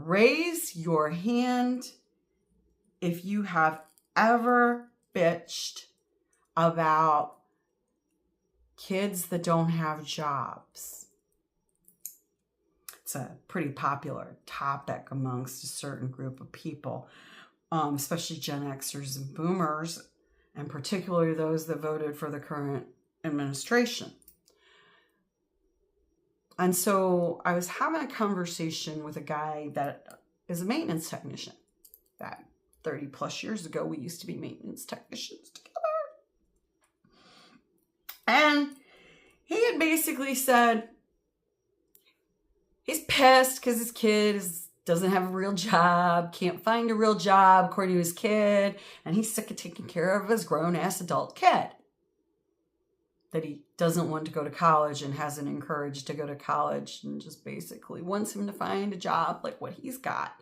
raise your hand if you have ever bitched about kids that don't have jobs. It's a pretty popular topic amongst a certain group of people, especially Gen Xers and Boomers, and particularly those that voted for the current administration. And so I was having a conversation with a guy that is a maintenance technician. That 30 plus years ago, we used to be maintenance technicians together. And he had basically said he's pissed because his kid doesn't have a real job, can't find a real job according to his kid, and he's sick of taking care of his grown-ass adult kid. That he doesn't want to go to college and hasn't encouraged to go to college and just basically wants him to find a job like what he's got.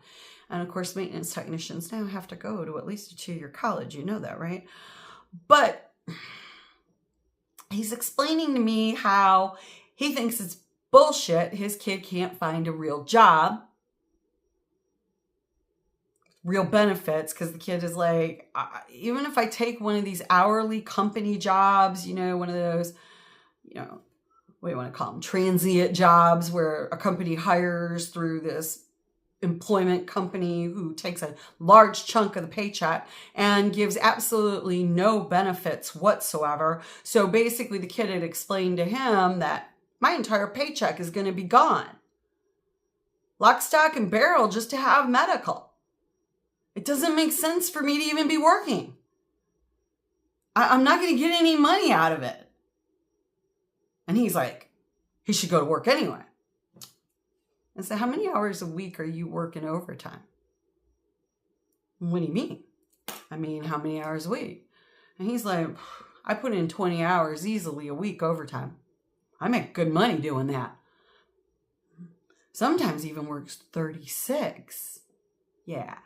And of course, maintenance technicians now have to go to at least a 2-year college. You know that, right? But he's explaining to me how he thinks it's bullshit. His kid can't find a real job, real benefits, because the kid is like, even if I take one of these hourly company jobs, one of those, what do you want to call them? Transient jobs where a company hires through this employment company who takes a large chunk of the paycheck and gives absolutely no benefits whatsoever. So basically the kid had explained to him that my entire paycheck is going to be gone. Lock, stock, and barrel just to have medical. It doesn't make sense for me to even be working. I'm not going to get any money out of it. And he's like, he should go to work anyway. I said, how many hours a week are you working overtime? What do you mean? I mean, how many hours a week? And he's like, I put in 20 hours easily a week overtime. I make good money doing that. Sometimes even works 36. Yeah.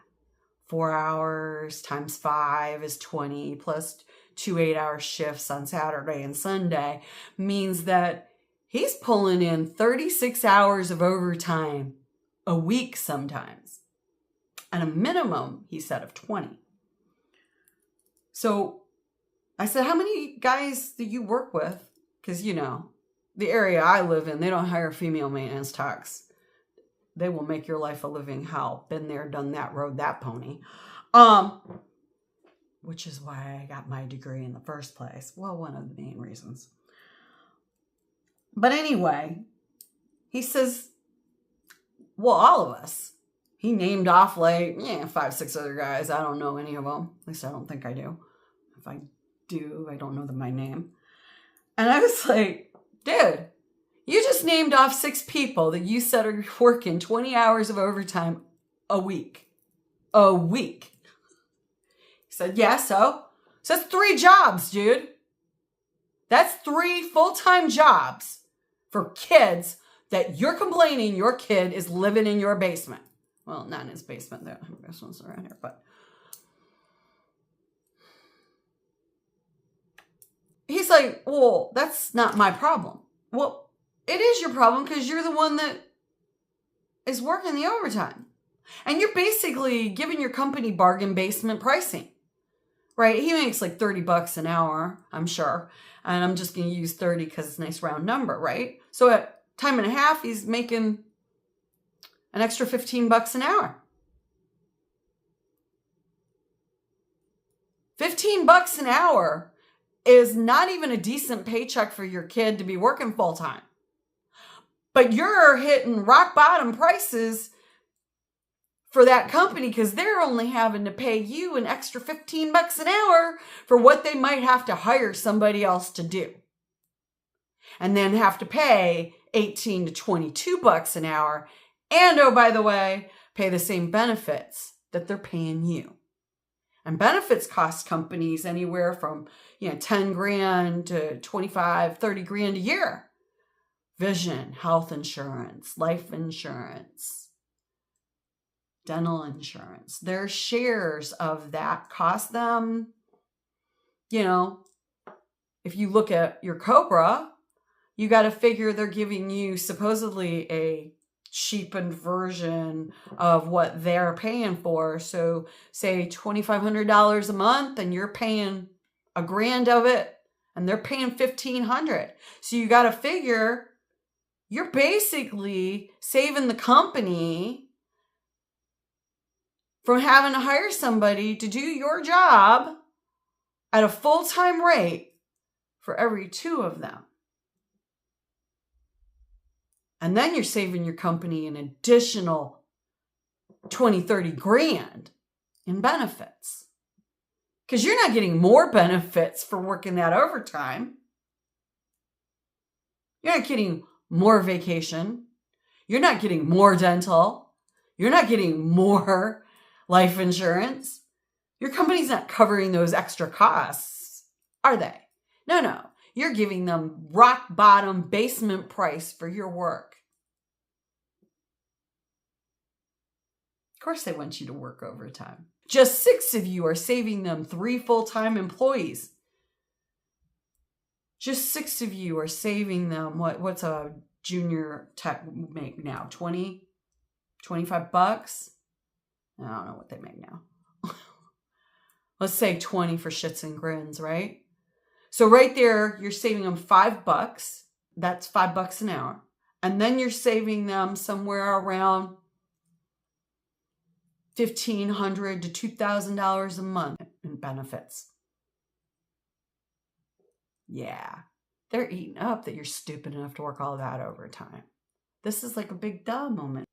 4 hours times 5 is 20 plus 2 8-hour shifts on Saturday and Sunday means that he's pulling in 36 hours of overtime a week sometimes. And a minimum, he said, of 20. So I said, how many guys do you work with? Because, the area I live in, they don't hire female maintenance techs. They will make your life a living hell. Been there, done that, rode that pony. Which is why I got my degree in the first place. Well, one of the main reasons. But anyway, he says, well, all of us. He named off 5, 6 other guys. I don't know any of them. At least I don't think I do. If I do, I don't know them by name. And I was like, dude, you just named off 6 people that you said are working 20 hours of overtime a week. A week. He said, yeah, so that's 3 jobs, dude. That's 3 full-time jobs for kids that you're complaining your kid is living in your basement. Well, not in his basement. There are basements around here, but he's like, well, that's not my problem. Well, it is your problem because you're the one that is working the overtime. And you're basically giving your company bargain basement pricing, right? He makes like $30 an hour, I'm sure. And I'm just going to use 30 because it's a nice round number, right? So at time and a half, he's making an extra $15 an hour. $15 an hour is not even a decent paycheck for your kid to be working full time. But you're hitting rock bottom prices for that company because they're only having to pay you an extra $15 an hour for what they might have to hire somebody else to do. And then have to pay $18 to $22 an hour. And, oh, by the way, pay the same benefits that they're paying you. And benefits cost companies anywhere from, 10 grand to 25, 30 grand a year. Vision, health insurance, life insurance, dental insurance. Their shares of that cost them, if you look at your COBRA, you got to figure they're giving you supposedly a cheapened version of what they're paying for. So say $2,500 a month and you're paying $1,000 of it and they're paying $1,500. So you got to figure you're basically saving the company from having to hire somebody to do your job at a full-time rate for every 2 of them. And then you're saving your company an additional 20, 30 grand in benefits. Because you're not getting more benefits for working that overtime. You're not getting more vacation. You're not getting more dental. You're not getting more life insurance. Your company's not covering those extra costs, are they? No. You're giving them rock bottom basement price for your work. Of course they want you to work overtime. Just 6 of you are saving them 3 full-time employees. Just 6 of you are saving them, what's a junior tech make now? 20, 25 bucks? I don't know what they make now. Let's say 20 for shits and grins, right? So right there, you're saving them $5. That's $5 an hour. And then you're saving them somewhere around $1,500 to $2,000 a month in benefits. Yeah, they're eating up that you're stupid enough to work all that overtime. This is like a big duh moment.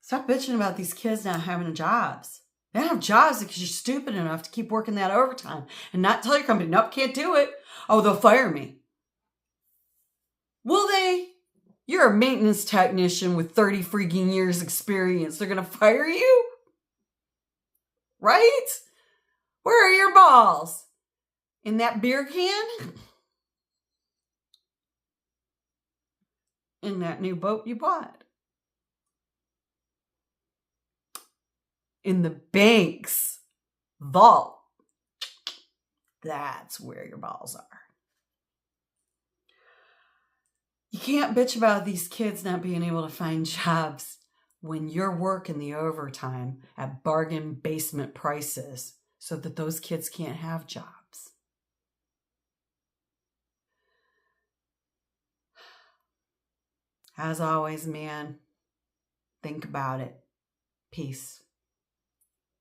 Stop bitching about these kids not having jobs. They don't have jobs because you're stupid enough to keep working that overtime and not tell your company, nope, can't do it. Oh, they'll fire me. Will they? You're a maintenance technician with 30 freaking years experience. They're going to fire you? Right? Where are your balls? In that beer can? In that new boat you bought? In the bank's vault? That's where your balls are. You can't bitch about these kids not being able to find jobs when you're working the overtime at bargain basement prices so that those kids can't have jobs. As always, man, think about it. Peace.